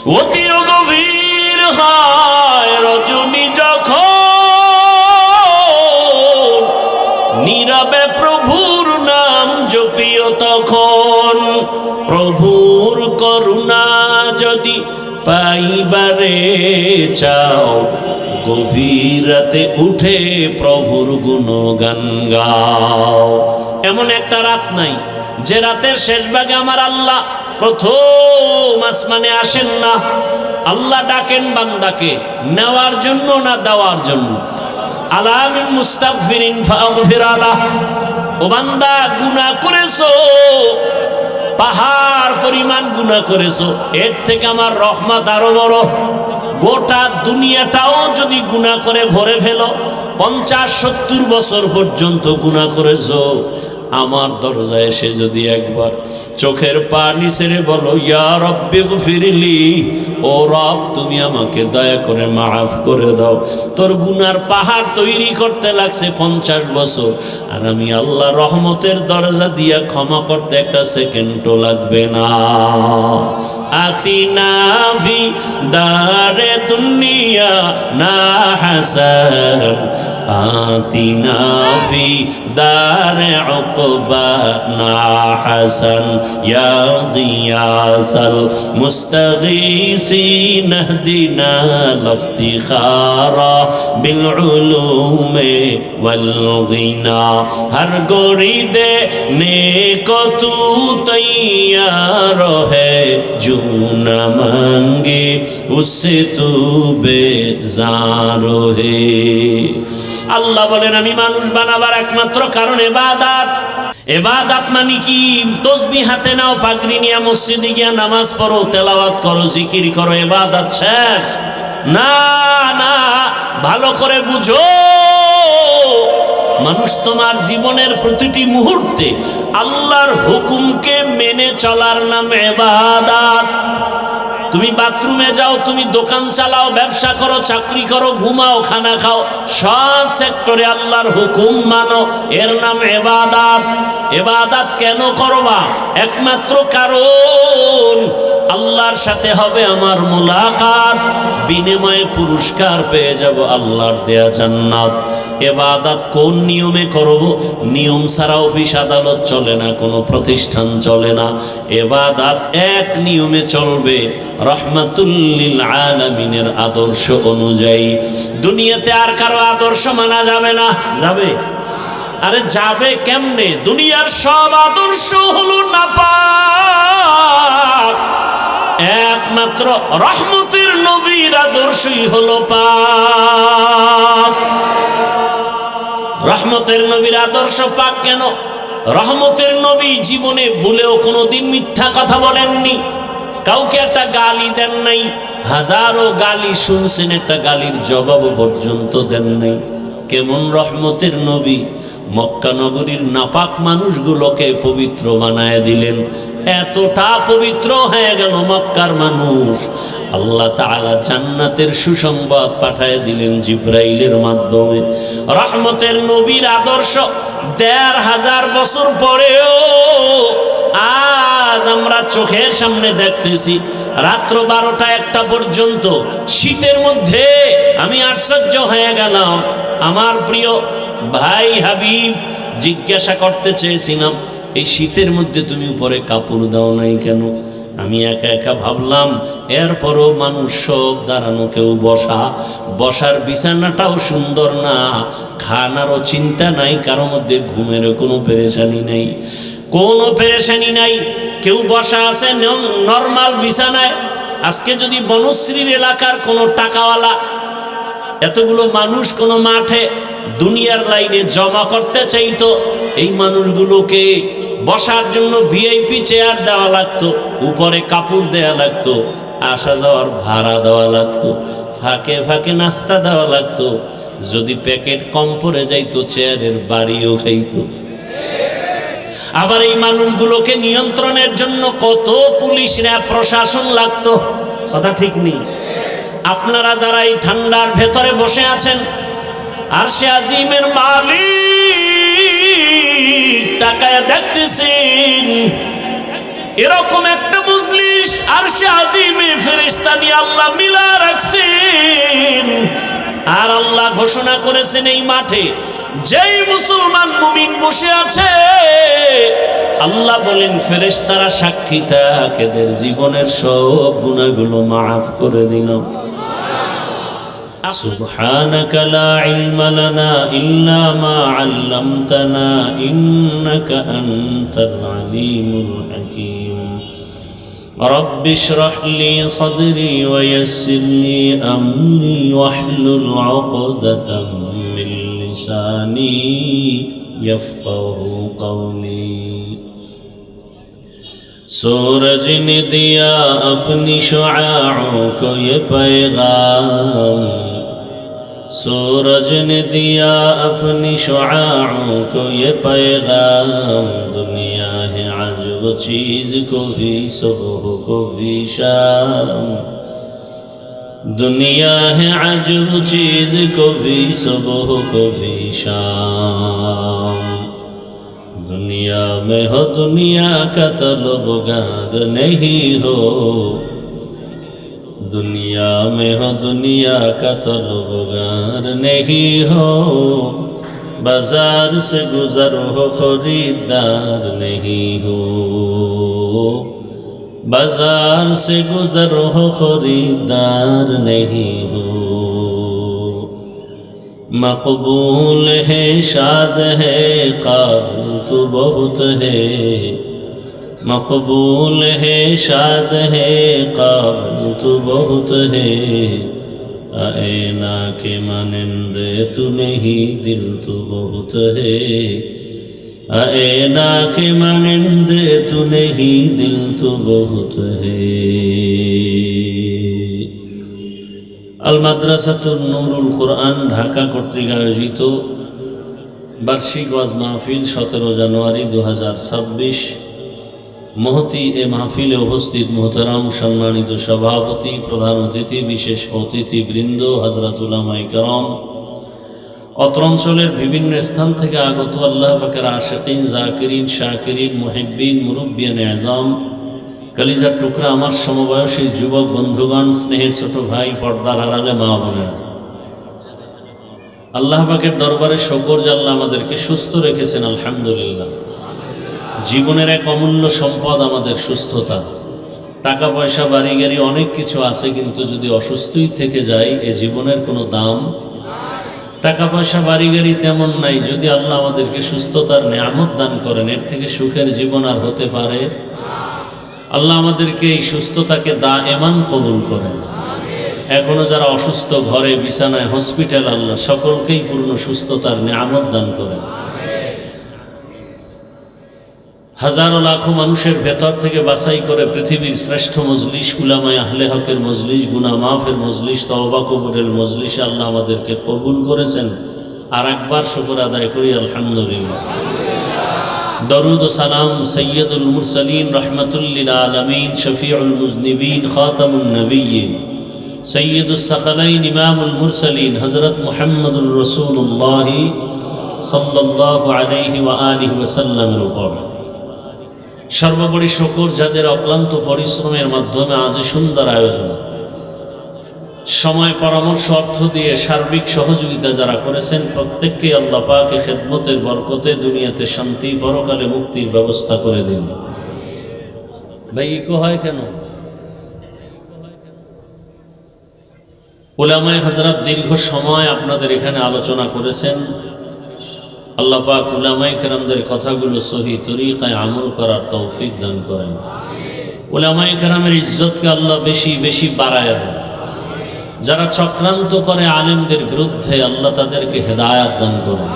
অতি গভীর হয় রজনী যখন নীরবে প্রভুর নাম জপিও তখন। প্রভুর করুণা যদি পাইবারে চাও গভীর রাতে উঠে প্রভুর গুণগান গাও। এমন একটা রাত নাই যে রাতের শেষ ভাগে আমার আল্লাহ প্রথম আসমানে আসেন না। আল্লাহ ডাকেন বান্দাকে নেওয়ার জন্য না দেওয়ার জন্য। আলা মিন মুস্তাগফিরিন ফাগফির আলাহ। ও বান্দা গুনাহ করেছো, পাহাড় পরিমাণ গুনাহ করেছো, এর থেকে আমার রহমত আরো বড়। গোটা দুনিয়াটাও যদি গুনাহ করে ভরে ফেলো, 50-70 বছর পর্যন্ত গুনাহ করেছো, আমার দরজায় এসে যদি একবার চোখের পানি ছেড়ে বলো ইয়া রব্বি গফিরলি, ও রব তুমি আমাকে দয়া করে মাফ করে দাও, তোর গুনার পাহাড় তৈরি করতে লাগছে 50 বছর, আর আমি আল্লাহ রহমতের দরজা দিয়া ক্ষমা করতে একটা সেকেন্ডও লাগবে না। আতিনা ফি দারে দুনিয়া না হাসান, আতিনা ফি দারে উকবা না হাসান, ইয়া গিয়াসাল মুস্তাগীসিন ইহদিনা লিফতিখারা বিল উলুমে ওয়াল গিনা। হর গরিদে নেকো তু তৈয়ার হ্যায়, জু না মাঙ্গে উসসে তু বেজার হে। আল্লাহ বলেন আমি মানুষ বানাবার একমাত্র কারণ ইবাদত। ইবাদত মানে কি? তসবিহ হাতে নাও, পাগড়ি নিয়ে মসজিদে গিয়া নামাজ পড়ো, তেলাওয়াত করো, জিকির করো, ইবাদত শেষ? না না, ভালো করে বুঝো। মানুষ তোমার জীবনের প্রতিটি মুহূর্তে আল্লাহর হুকুমকে মেনে চলার নাম ইবাদত। তুমি বাথরুমে যাও, তুমি দোকান চালাও, ব্যবসা করো, চাকরি করো, ঘুমাও, খানা খাও, সব সেক্টরে আল্লাহর হুকুম মানো, এর নাম ইবাদত। ইবাদত কেন করবা? একমাত্র কারণ আল্লাহর সাথে হবে আমার মুলাকাত, বিনিময়ে পুরস্কার পেয়ে যাব আল্লাহর দেয়া জান্নাত। ইবাদত কোন নিয়মে করব? নিয়ম ছাড়া অফিস আদালত চলে না, কোনো প্রতিষ্ঠান চলে না। ইবাদত এক নিয়মে চলবে, রহমাতুল লিল আলামিনের আদর্শ অনুযায়ী। দুনিয়াতে আর কারো আদর্শ মানা যাবে না। যাবে? আরে যাবে কেমনে? দুনিয়ার সব আদর্শ হলো নাপাক, একমাত্র রহমতের নবীর আদর্শই হলো পাক। রহমতের নবীর আদর্শ পাক কেন? রহমতের নবী জীবনে ভুলেও কোনোদিন মিথ্যা কথা বলেননি, কাউকে একটা গালি দেন নাই, হাজারো গালি শুনছেন, একটা গালির জবাব পর্যন্ত দেন নাই। কেমন রহমতের নবী! মক্কা নগরীর নাপাক মানুষগুলোকে পবিত্র বানায় দিলেন। এতটা পবিত্র হয়ে গেল মক্কার মানুষ, আল্লাহ তাআলা জান্নাতের সুসংবাদ পাঠায় দিলেন জিবরাইলের মাধ্যমে। রহমতের নবীর আদর্শ ১৫০০ বছর পরেও আজ আমরা চোখের সামনে দেখতেছি। রাত্র ১২টা-১টা পর্যন্ত শীতের মধ্যে আমি আশ্চর্য হয়ে গেলাম। আমার প্রিয় ভাই হাবিব জিজ্ঞাসা করতে চেয়েছিলাম, এই শীতের মধ্যে তুমি উপরে কাপড় দাও নাই কেন? আমি একা একা ভাবলাম, এরপরও মানুষ সব দাঁড়ানো, কেউ বসা, বসার বিছানাটাও সুন্দর না, খানারও চিন্তা নাই, কারো মধ্যে ঘুমেরও কোনো পেরেশানি নাই, কোনো পেরেশানি নাই। কেউ বসা আছে নর্মাল বিছানায়। আজকে যদি বনশ্রীর এলাকার কোনো টাকাওয়ালা এতগুলো মানুষ কোনো মাঠে দুনিয়ার লাইনে জমা করতে চাইতো, এই মানুষগুলোকে বসার জন্য ভিআইপি চেয়ার দেওয়া লাগতো, উপরে কাপড় দেওয়া লাগতো, আসা যাওয়ার ভাড়া দেওয়া লাগতো, ফাঁকে ফাঁকে নাস্তা দেওয়া লাগতো, যদি প্যাকেট কম পড়ে যাইতো চেয়ারের বাড়িও খাইতো। আবার এই মানুষগুলোকে নিয়ন্ত্রণের জন্য কত পুলিশ, র্যাব, প্রশাসন লাগতো। কথা ঠিক নেই? আপনারা যারা এই ঠান্ডার ভেতরে বসে আছেন, আরশে আজিমের মালিক তাকায় দেখতেছেন, এরকম একটা মজলিস আরশে আজিমে ফেরেশতা নিয়ে আল্লাহ মিলা রাখছেন। আর আল্লাহ ঘোষণা করেছেন এই মাঠে যেই মুসলমান মুমিন বসে আছে, আল্লাহ বলেন ফেরেশতারা সাক্ষী থাক, এদের জীবনের সব গুনাহগুলো মাফ করে দিল। সুবহানাকা লা ইলমা লানা ইল্লা মা আল্লামতানা ইন্নাকা আনতাল আলিমুল হাকীম। রব্বি ইশরাহ লি সাদরি ওয়া ইয়াসসির লি আমরি ওয়াহলুল উকদাতাম মিন লিসানি ইয়াফকাহু কওলি। सूरज ने दिया अपनी शुआओं को ये पैगाम, सूरज ने दिया अपनी शुआओं को ये पैगाम। दुनिया है आज वो चीज़ को भी सुबह को भी शाम, दुनिया है आज वो चीज़ को भी सुबह को भी शाम। दुनिया में हो दुनिया का तलबगार नहीं हो, दुनिया में हो दुनिया का तलबगार नहीं हो। बाजार से गुजर हो खरीदार नहीं हो, बाजार से गुजर हो खरीदार नहीं हो। मकबूल है शाद है काबिल तो बहुत है, मकबूल है शाद है काबिल तो बहुत है। आईना के मानिंदे तू नहीं दिल तो बहुत है, आईना के मानिंदे तू नहीं दिल तो बहुत है। আল মাদ্রাসাতুন নুরুল কোরআন ঢাকা কর্তৃক আয়োজিত বার্ষিক ওয়াজ মাহফিল 17 জানুয়ারি 2026। মহতি এ মাহফিলে উপস্থিত মুহতারাম সম্মানিত সভাপতি, প্রধান অতিথি, বিশেষ অতিথিবৃন্দ, হযরত উলামায়ে কেরাম, অত্র অঞ্চলের বিভিন্ন স্থান থেকে আগত আল্লাহ পাকের আশিকিন, জাকিরিন, শাকিরিন, মুহিব্বিন, মুরব্বিয়ানে আযম, কলিজার টুকরা আমার সমবয়সী যুবক বন্ধুগণ, স্নেহের ছোট ভাই, পর্দার আড়ালে মা বোনেরা, আল্লাহ পাকের দরবারে শুকর যে আল্লাহ আমাদেরকে সুস্থ রেখেছেন, আলহামদুলিল্লাহ। জীবনের এক অমূল্য সম্পদ আমাদের সুস্থতা। টাকা পয়সা বাড়ি গাড়ি অনেক কিছু আছে, কিন্তু যদি অসুস্থই থেকে যায় এ জীবনের কোনো দাম। টাকা পয়সা বাড়ি গাড়ি তেমন নাই, যদি আল্লাহ আমাদেরকে সুস্থতার নেয়ামত দান করেন এর থেকে সুখের জীবন আর হতে পারে? আল্লাহ আমাদেরকে এই সুস্থতাকে দায়েমান কবুল করেন। এখনো যারা অসুস্থ ঘরে বিছানায় হসপিটাল, আল্লাহ সকলকেই পূর্ণ সুস্থতার নেয়ামত দান করেন। হাজারো লাখো মানুষের ভেতর থেকে বাছাই করে পৃথিবীর শ্রেষ্ঠ মজলিস, উলামায়ে আহলে হকের মজলিস, গুনাহ মাফের মজলিস, তওবা কবুলের মজলিসে আল্লাহ আমাদেরকে কবুল করেছেন। আর একবার শুকর আদায় করি আলহামদুলিল্লাহ। দরুদ ও সালাম সৈয়দুল মুরসালিন, রহমাতুল লিল আলামিন, শফিউল মুজনিবিন, খাতামুন নবিয়্যিন, সৈয়দুস সাকালাইন, ইমামুল মুরসালিন, হযরত মুহাম্মদুর রাসূলুল্লাহ সাল্লাল্লাহু আলাইহি ওয়া আলিহি ওয়াসাল্লামের উপর সর্বোপরি শুকর যাদের অক্লান্ত পরিশ্রমের মাধ্যমে আজ সুন্দর আয়োজন, সময়, পরামর্শ, অর্থ দিয়ে সার্বিক সহযোগিতা যারা করেছেন প্রত্যেককে আল্লাহ পাকে খেদমতের বরকতে দুনিয়াতে শান্তি, পরকালে মুক্তির ব্যবস্থা করে দিন। ভাই ইকো হয় কেন? উলামায়ে হযরত দীর্ঘ সময় আপনাদের এখানে আলোচনা করেছেন। আল্লাহ পাক উলামায়ে কেরামদের কথাগুলো সহি তরিকায় আমল করার তৌফিক দান করেন। উলামায়ে কেরামের ইজ্জতকে আল্লাহ বেশি বেশি বাড়ায় দেন। যারা চক্রান্ত করে আলেমদের বিরুদ্ধে, আল্লাহ তাদেরকে হেদায়াত দান করেন।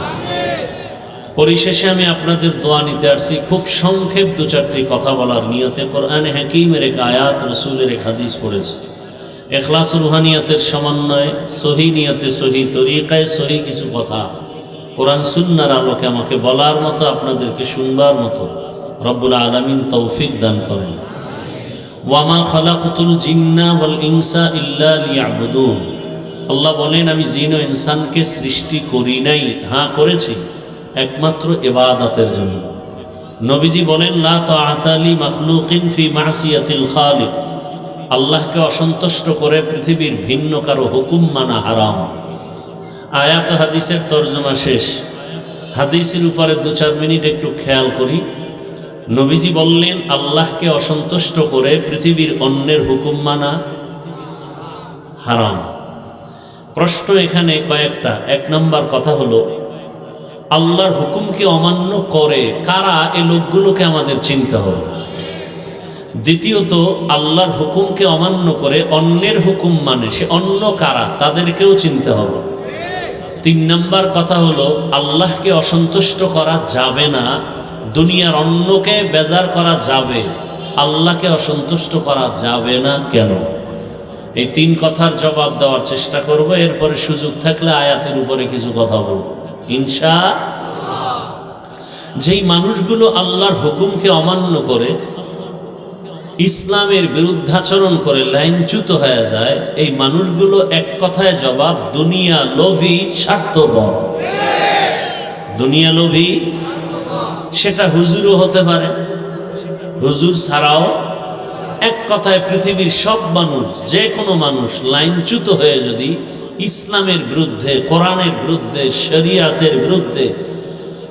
পরিশেষে আমি আপনাদের দোয়া নিতে আসছি। খুব সংক্ষেপ দু চারটি কথা বলার নিয়তে কোরআনে হাকিমের এক আয়াত, রসুলের এক হাদিস পড়েছি। ইখলাস রুহানিয়াতের সমন্বয়ে সহি নিয়তে, সহি তরিকায়, সহি কিছু কথা কোরআন সুন্নাহর আলোকে আমাকে বলার মতো, আপনাদেরকে শুনবার মতো রব্বুল আলামিন তৌফিক দান করেন। ওয়ামা খালাকতুল জিন্না ওয়াল ইনসা ইল্লা লিয়াবুদুন। আল্লাহ বলেন আমি জিন ও ইনসানকে সৃষ্টি করি নাই, হ্যাঁ করেছি একমাত্র ইবাদতের জন্য। নবীজি বলেন, লা তাআতা লি মাখলুকিন ফি মাসিয়াতিল খালিক, আল্লাহকে অসন্তুষ্ট করে পৃথিবীর ভিন্ন কারো হুকুম মানা হারাম। আয়াত হাদিসের তর্জমা শেষ। হাদিসের উপরে 2-4 মিনিট একটু খেয়াল করি। নবীজি বললেন, আল্লাহকে অসন্তুষ্ট করে পৃথিবীর অন্যের হুকুম মানা হারাম। প্রশ্ন এখানে কয়েকটা। 1 নম্বর কথা হলো, আল্লাহর হুকুমকে অমান্য করে কারা, এ লোকগুলোকে আমাদের চিনতে হবে। দ্বিতীয়ত, আল্লাহর হুকুমকে অমান্য করে অন্যের হুকুম মানে সে অন্য কারা, তাদেরকেও চিনতে হবে। 3 নম্বর কথা হলো, আল্লাহকে অসন্তুষ্ট করা যাবে না, দুনিয়ার অন্যকে বেজার করা যাবে, আল্লাহকে অসন্তুষ্ট করা যাবে না কেন? এই 3 কথার জবাব দেওয়ার চেষ্টা করব। এরপরে সুযোগ থাকলে আয়াতের উপরে কিছু কথা বলব ইনশাআল্লাহ। যেই মানুষগুলো আল্লাহর হুকুমকে অমান্য করে, ইসলামের বিরুদ্ধাচরণ করে, লাইনচ্যুত হয়ে যায়, এই মানুষগুলো এক কথায় জবাব দুনিয়া লোভী, স্বার্থপর। দুনিয়া লোভী, সেটা হুজুরও হতে পারে, হুজুর ছাড়াও। এক কথায় পৃথিবীর সব মানুষ, যে কোনো মানুষ লাইনচ্যুত হয়ে যদি ইসলামের বিরুদ্ধে, কোরআনের বিরুদ্ধে, শরিয়াতের বিরুদ্ধে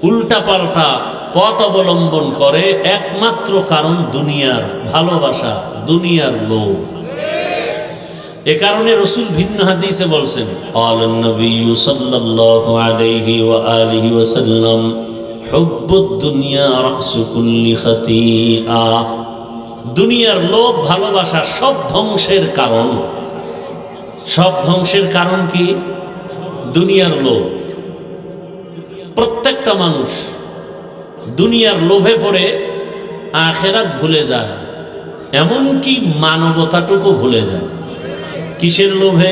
উল্টাপাল্টা পথ অবলম্বন করে, একমাত্র কারণ দুনিয়ার ভালোবাসা, দুনিয়ার লোভ। এ কারণে রাসূল ভিন্ন হাদিসে বলছেন, ক্বালান নবী সাল্লাল্লাহু আলাইহি ওয়া আলিহি ওয়াসাল্লাম, হুব্বুদ দুনিয়া রাসু কুল্লি খাতিআ। দুনিয়ার লোভ, ভালোবাসা সব ধ্বংসের কারণ। সব ধ্বংসের কারণ কি? দুনিয়ার লোভ। প্রত্যেকটা মানুষ দুনিয়ার লোভে পড়ে আখিরাত ভুলে যায়, এমনকি মানবতাটুকু ভুলে যায়। কিসের লোভে?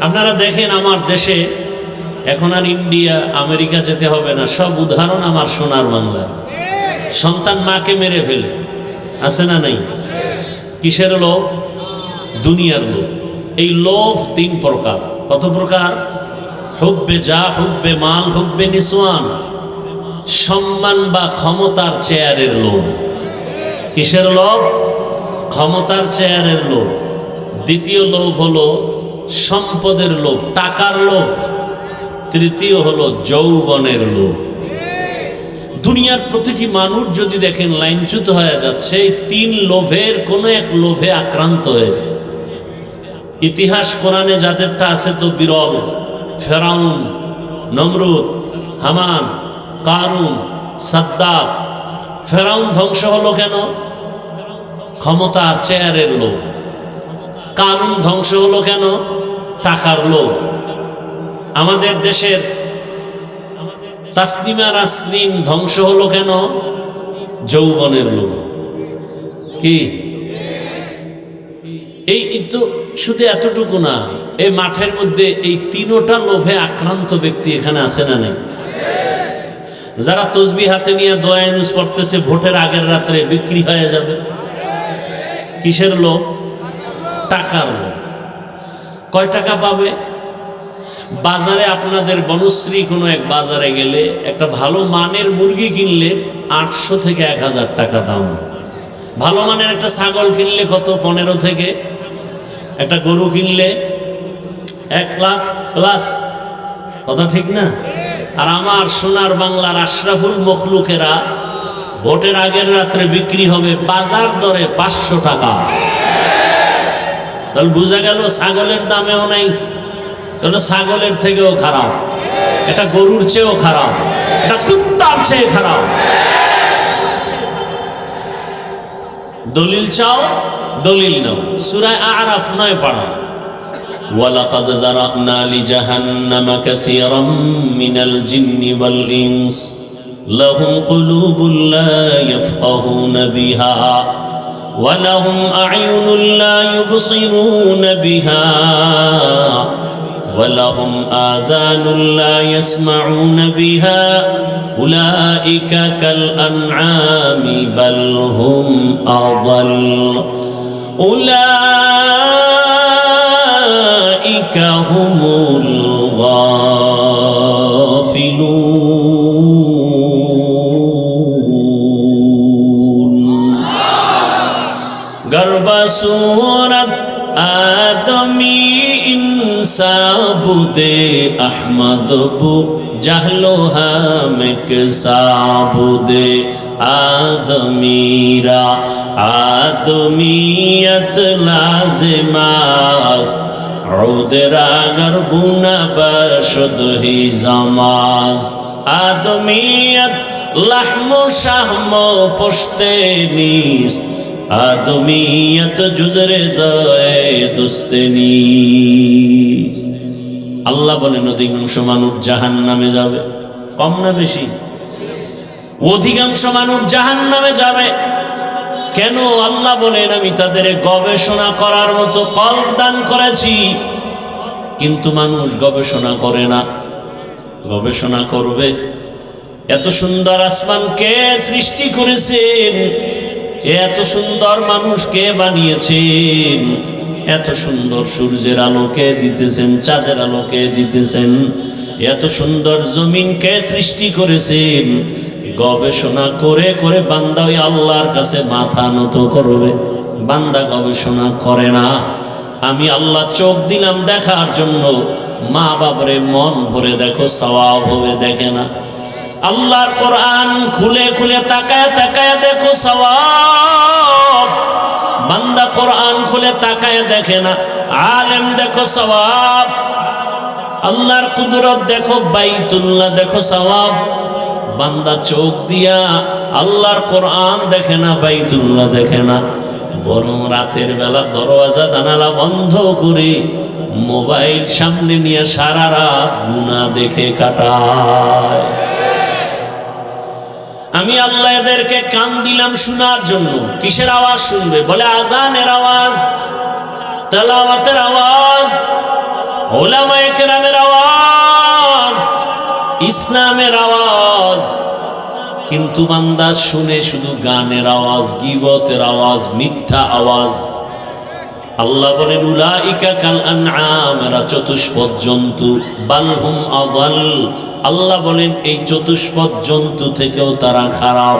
আপনারা দেখেন, আমার দেশে এখন আর ইন্ডিয়া, আমেরিকা যেতে হবে না, সব উদাহরণ আমার সোনার বাংলা। সন্তান মাকে মেরে ফেলে, আছে না নাই? কিসের লোভ? দুনিয়ার লোভ। এই লোভ 3 প্রকার। কত প্রকার? হুব্বে যা, হুব্বে মাল, হুব্বে নিসওয়ান। সম্মান বা ক্ষমতার চেয়ারের লোভ। কিসের লোভ? ক্ষমতার চেয়ারের লোভ। দ্বিতীয় লোভ হলো সম্পদের লোভ, টাকার লোভ। তৃতীয় হলো যৌবনের লোভ। দুনিয়ার প্রতিটি মানুষ যদি দেখেন লাইনচ্যুত হয়ে যাচ্ছে, এই 3 লোভের কোনো এক লোভে আক্রান্ত হয়েছে। ইতিহাস কোরআনে যাদেরটা আছে তো বিরল। ফেরাউন, নমরুদ, হামান, কারুন, সাদ্দাত। ফেরাউন ধ্বংস হলো কেন? ক্ষমতার চেয়ারের লোভ। কারুন ধ্বংস হলো কেন? টাকার লোভ। আমাদের দেশের তাসনিমা নাসরিন ধ্বংস হলো কেন? যৌবনের লোভ। কি এই তো শুধু এতটুকু না, এই মাঠের মধ্যে এই 3টা লোভে আক্রান্ত ব্যক্তি এখানে আছে না নেই? যারা তসবিহ হাতে নিয়ে দোয়া ইউনুস পড়তেছে, ভোটের আগের রাত্রে বিক্রি হয়ে যাবে। কিসের লোভ? টাকার লোভ। কয় টাকা পাবে? বাজারে, আপনাদের বনশ্রী কোনো এক বাজারে গেলে একটা ভালো মানের মুরগি কিনলে 800 থেকে 1000 টাকা দাম। ভালো মানের একটা ছাগল কিনলে কত? 15 থেকে। একটা গরু কিনলে 1 লাখ প্লাস। কথা ঠিক না? আর আমার সোনার বাংলার আশরাফুল মখলুকেরা ভোটের আগের রাত্রে বিক্রি হবে বাজার দরে 500 টাকা। তাহলে বোঝা গেল ছাগলের দামেও নাই। তাহলে ছাগলের থেকেও খারাপ, এটা গরুর চেয়েও খারাপ, এটা কুত্তার চেয়ে খারাপ। দলিল চাও, দলিল নাও। সূরা আরাফ 9 পারা। ওয়ালাকাদ যারানা লিজাহান্নামা কাসীরাম মিনাল জিন্নি ওয়াল ইনস লাহুম কুলুবুল লা ইয়াফকাহুনা বিহা ওয়া লাহুম আ'য়ুনুল লা ইউবসিরুনা বিহা ওয়া লাহুম আযানুল লা ইয়াসমাউনা বিহা উলাইকা কাল আনআমি বাল হুম আযাল উলাইকা হুমুল গাফিলুন। आदमी इंसाबुदे अहमद बु जहलो हम साबुदे आदमीरा आदमीयत लाजिमास्त उदरागर बुना बशद ही जमास्त आदमीयत लहमो शाहमो पुश्ते नीस्त आदमीयत जुजरे जाए दुस्ते नीस्त। আল্লাহ বলেন অধিকাংশ মানুষ জাহান্নামে যাবে। কম না বেশি? অধিকাংশ মানুষ জাহান্নামে যাবে। কেন? আল্লাহ বলেন আমি তাদের গবেষণা করার মতো কল্প দান করেছি, কিন্তু মানুষ গবেষণা করে না। গবেষণা করবে। এত সুন্দর আসমান কে সৃষ্টি করেছেন? এত সুন্দর মানুষ কে বানিয়েছেন? এত সুন্দর সূর্যের আলোকে দিতেছেন, চাঁদের আলোকে দিতেছেন। এত সুন্দর জমিন কে সৃষ্টি করেছেন? গবেষণা করে করে বান্দা ওই আল্লাহর কাছে মাথা নত করবে। বান্দা গবেষণা করে না। আমি আল্লাহ চোখ দিলাম দেখার জন্য, মা বাবারে মন ভরে দেখো সওয়াব হবে, দেখে না। আল্লাহর কোরআন খুলে খুলে তাকায় তাকায় দেখো সওয়াব, বান্দা কোরআন খুলে তাকায় দেখে না। আলেম দেখো সওয়াব, আল্লাহর কুদরত দেখো, বাইতুল্লাহ দেখো সওয়াব। বান্দা চোখ দিয়া আল্লাহর কোরআন দেখে না, বাইতুল্লাহ দেখে না, বরং রাতের বেলা দরওয়াজা জানালা বন্ধ করে মোবাইল সামনে নিয়ে সারা রাত গুনাহ দেখে কাটায়। আমি আল্লাহ এদেরকে কান দিলাম শোনার জন্য। কিসের আওয়াজ শুনবে? বলে আজানের আওয়াজ, তেলাওয়াতের আওয়াজ, উলামায়ে কেরামের আওয়াজ, ইসলামের আওয়াজ। কিন্তু বান্দা শুনে শুধু গানের আওয়াজ, গীবতের আওয়াজ, মিথ্যা আওয়াজ। আল্লাহ বলেন উলাইকা কাল আনআম, এরা চতুষ্পদ জন্তু, বালহুম আদাল। আল্লাহ বলেন এই চতুষ্পদ জন্তু থেকেও তারা খারাপ।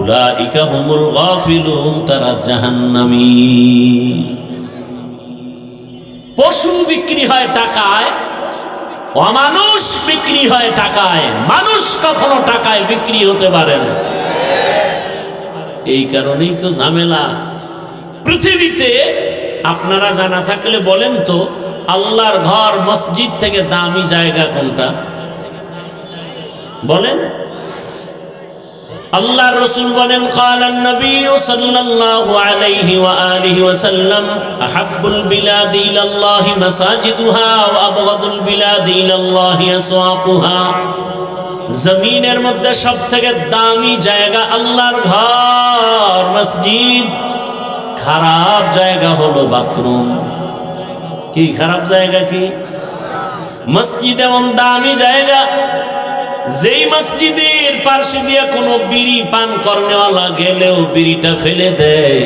উলাইকা হুমুল গাফিলুন, তারা জাহান্নামী। পশু বিক্রি হয় টাকায়, অমানুষ বিক্রি হয় টাকায়। মানুষ কখনো টাকায় বিক্রি হতে পারে না। এই কারণেই তো ঝামেলা পৃথিবীতে। আপনারা জানা থাকলে বলেন তো, আল্লাহর ঘর মসজিদ থেকে দামি জায়গা কোনটা? বলেন। আল্লাহর রাসূল বলেন ক্বালান নবী সাল্লাল্লাহু আলাইহি ওয়া আলিহি ওয়াসাল্লাম আহাব্বুল বিলাদি ইলাল্লাহি মাসাজিদুহা ওয়া আবগাদুল বিলাদি ইলাল্লাহি আসওয়াকুহা। জমিনের মধ্যে সবথেকে দামি জায়গা আল্লাহর ঘর, মসজিদ। খারাপ জায়গা হলো বাথরুম। কি খারাপ জায়গা? কি মসজিদ এমন দামি জায়গা, যেই মসজিদের পাশে দিয়ে কোনো বিড়ি পান করনেওয়ালা গেলেও বিড়িটা ফেলে দেয়।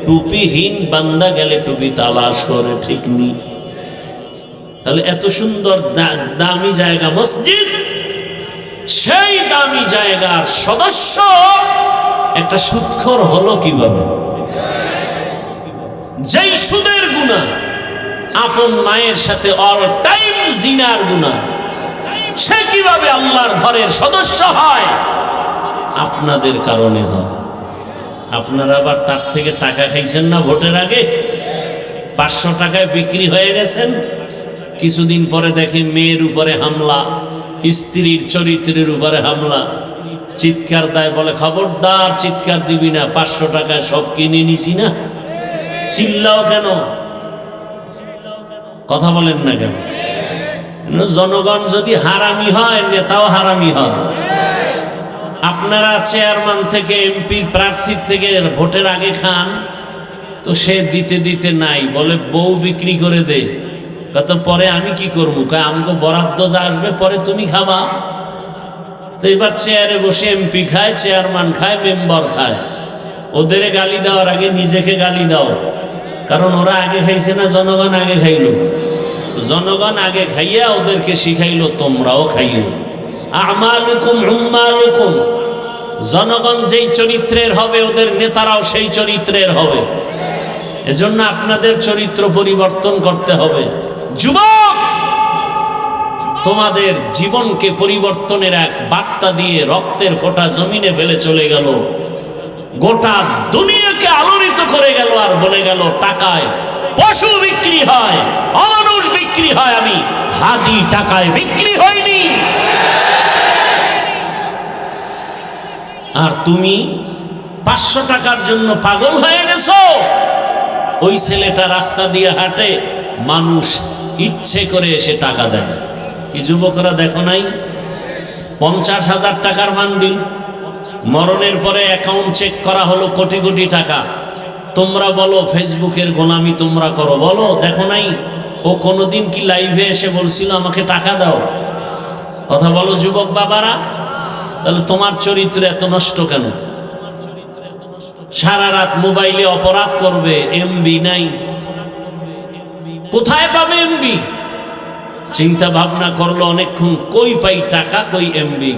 টুপিহীন বান্দা গেলে টুপি তালাশ করে, ঠিক নেই। তাহলে এত সুন্দর দামি জায়গা মসজিদ, সেই দামি জায়গার সদস্য একটা সুদখোর হলো কিভাবে? যেই সুদের গুনাহ, আপন মায়ের সাথে অল টাইম জিনার গুনাহ, সে কিভাবে আল্লাহর ঘরের সদস্য হয়? আপনাদের কারণে হয়। আপনারা আবার তার থেকে টাকা খাইছেন না ভোটের আগে? 500 টাকায় বিক্রি হয়ে গেছেন। কিছুদিন পরে দেখে মেয়ের উপরে হামলা, স্ত্রীর চরিত্রের উপরে হামলা। চিৎকার দেয়, বলে খবরদার চিৎকার দিবি না, 500 টাকায় সব কিনে নিছি না। চিল্লাও কেন? কথা বলেন না কেন? জনগণ যদি হারামি হয়, নেতাও হারামি হয়। আপনারা চেয়ারম্যান থেকে, এমপির প্রার্থীর থেকে ভোটের আগে খান, তো সে দিতে দিতে নাই, বলে বউ বিক্রি করে দে। কত পরে আমি কি করবো? কয় আমাকে বরাদ্দ যা আসবে পরে তুমি খাবা। তো এবার চেয়ারে বসে এমপি খায়, চেয়ারম্যান খায়, মেম্বার খায়। ওদের গালি দেওয়ার আগে নিজেকে গালি দাও, কারণ ওরা আগে খাইছে না, জনগণ আগে খাইল। জনগণ আগে খাইয়া ওদেরকে শিখাইলো তোমরাও খাইও। আমালুকুম উম্মালুকুম। জনগণ যেই চরিত্রের হবে ওদের নেতারাও সেই চরিত্রের হবে। এজন্য আপনাদের চরিত্র পরিবর্তন করতে হবে। যুবক, তোমাদের জীবনকে পরিবর্তনের এক বার্তা দিয়ে রক্তের ফোঁটা জমিনে ফেলে চলে গেল, গোটা দুনিয়াকে আলোড়িত করে গেল, আর বলে গেল টাকায় পশু বিক্রি হয়, অমানুষ বিক্রি হয়, আমি হাদি টাকায় বিক্রি হয়নি। আর তুমি 500 টাকার জন্য পাগল হয়ে গেছো। ওই ছেলেটা রাস্তা দিয়ে হাঁটে, মানুষ ইচ্ছে করে এসে টাকা দেয়। কি যুবকরা দেখো নাই? 50,000 টাকার বান্ডিল, মরণের পরে অ্যাকাউন্ট চেক করা হলো কোটি কোটি টাকা। তোমরা বলো ফেসবুকের গোলামি তোমরা করো, বলো দেখো নাই? ও কোনোদিন কি লাইভে এসে বলছিল আমাকে টাকা দাও? কথা বলো যুবক বাবারা। তাহলে তোমার চরিত্র এত নষ্ট কেন? সারা রাত মোবাইলে অপরাধ করবে, এমবি নাই। কোথায় পাবে এমবি? চিন্তা ভাবনা করলো অনেকক্ষণ, কই পাই টাকা, কই এমবি।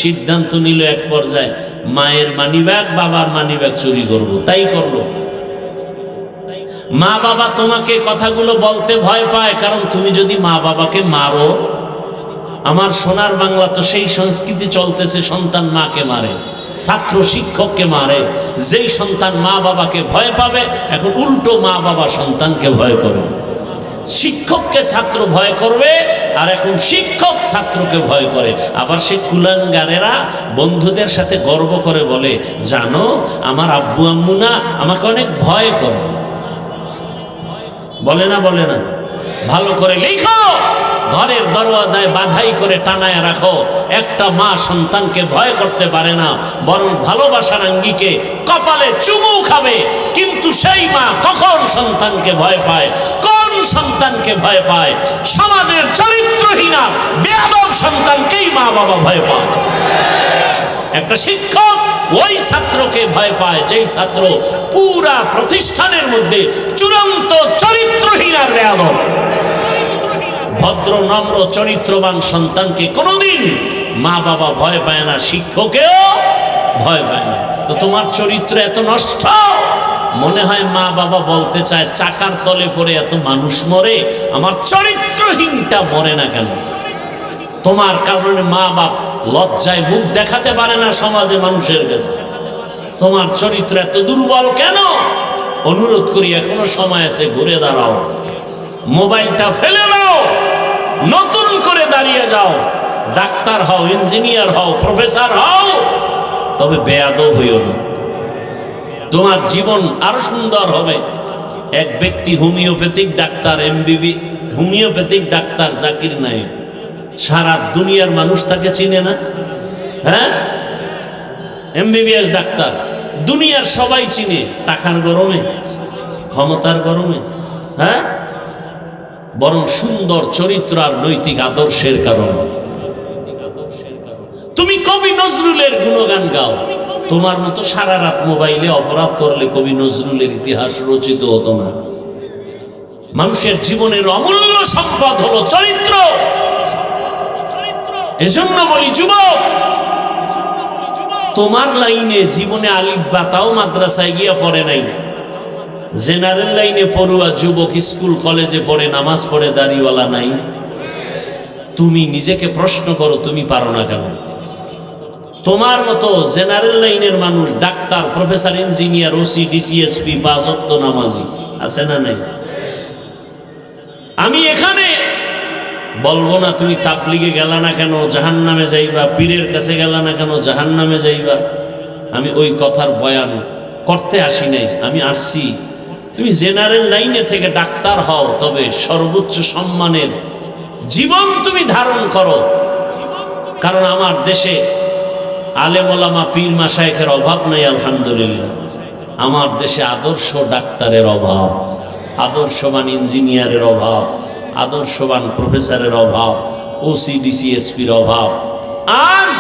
সিদ্ধান্ত নিল এক পর্যায়ে মায়ের মানিব্যাগ, বাবার মানিব্যাগ চুরি করব। তাই করলো। মা বাবা তোমাকে কথাগুলো বলতে ভয় পায়, কারণ তুমি যদি মা বাবাকে মারো, আমার সোনার বাংলা তো সেই সংস্কৃতি চলতেছে, সন্তান মাকে মারে, ছাত্র শিক্ষককে মারে। যেই সন্তান মা বাবাকে ভয় পাবে, এখন উল্টো মা বাবা সন্তানকে ভয় করে। শিক্ষককে ছাত্র ভয় করবে, আর এখন শিক্ষক ছাত্রকে ভয় করে। আবার সে কুলাঙ্গারেরা বন্ধুদের সাথে গর্ব করে বলে, জানো আমার আব্বু আম্মু না আমাকে অনেক ভয় করে। বলে না? বলে না? ভালো করে লিখো, ঘরের দরওয়াজায় বাধাই করে টানায় রাখো। একটা মা সন্তানকে ভয় করতে পারে না, বরং ভালোবাসার আঙ্গিকে কপালে চুমু খাবে। কিন্তু সেই মা কখন সন্তানকে ভয় পায়? কোন সন্তানকে ভয় পায়? সমাজের চরিত্রহীনা বেয়াদব সন্তানকেই মা বাবা ভয় পায়। একটা শিক্ষক ওই ছাত্রকে ভয় পায় যেই ছাত্র পুরা প্রতিষ্ঠানের মধ্যে চূড়ান্ত চরিত্রহীন আর বেয়াদব। ভদ্র নম্র চরিত্রবান সন্তানকে কোনোদিন মা বাবা ভয় পায় না, শিক্ষকেও ভয় পায় না। তো তোমার চরিত্র এত নষ্ট, মনে হয় মা বাবা বলতে চায় চাকার তলে পড়ে এত মানুষ মরে, আমার চরিত্রহীনটা মরে না কেন? তোমার কারণে মা বাপ লজ্জায় মুখ দেখাতে পারে না সমাজে মানুষের কাছে। তোমার চরিত্র এত দুর্বল কেন? অনুরোধ করি, এখনো সময় আছে, ঘুরে দাঁড়াও, মোবাইলটা ফেলে দাও, নতুন করে দাঁড়িয়ে যাও, ডাক্তার হও, ইঞ্জিনিয়ার হও, প্রফেসর হও, তবে বেয়াদব হইও না। তোমার জীবন আরো সুন্দর হবে। এক ব্যক্তি homeopathic doctor, এমবিবি homeopathic doctor Zakir Naik, সারা দুনিয়ার মানুষ তাকে চিনে না। হ্যাঁ, এমবিবিএস ডাক্তার, দুনিয়ার সবাই চিনে। টাকার গরমে, ক্ষমতার গরমে, হ্যাঁ, বরং সুন্দর চরিত্র আর নৈতিক আদর্শের কারণে। তুমি কবি নজরুলের গুণগান গাও, তোমার মতো সারা রাত মোবাইলে অপরাধ করলে কবি নজরুলের ইতিহাস রচিত হতো না। মানুষের জীবনের অমূল্য সম্পদ হলো চরিত্র। এজন্য বলি যুবক, তোমার লাইনে জীবনে আলিফ বা তাও মাদ্রাসায় গিয়া পড়ে নাই, জেনারেল লাইনে পড়ুয়া যুবক স্কুল কলেজে পড়ে, নামাজ পড়ে, দাড়িওয়ালা নাই। তুমি নিজেকে প্রশ্ন করো, তুমি পারো না কেন? তোমার মতো জেনারেল লাইনের মানুষ doctor, professor, engineer, OC, DC SP, 5 ওয়াক্ত নামাজি আছে না নাই? আমি এখানে বলবো না তুমি তাবলিগে গেলা না কেন জাহান্নামে যাইবা, পীরের কাছে গেলা না কেন জাহান্নামে যাইবা। আমি ওই কথার বয়ান করতে আসি নাই। আমি আসছি তুমি জেনারেল লাইনে থেকে ডাক্তার হও, তবে সর্বোচ্চ সম্মানের জীবন তুমি ধারণ করো। কারণ আমার দেশে আলেম ওলামা, পীর মাশায়েখের অভাব নাই, আলহামদুলিল্লাহ। আমার দেশে আদর্শ ডাক্তারের অভাব, আদর্শবান ইঞ্জিনিয়ারের অভাব, আদর্শবান প্রফেসরের অভাব, ওসি ডিসিএসপির অভাব। আজ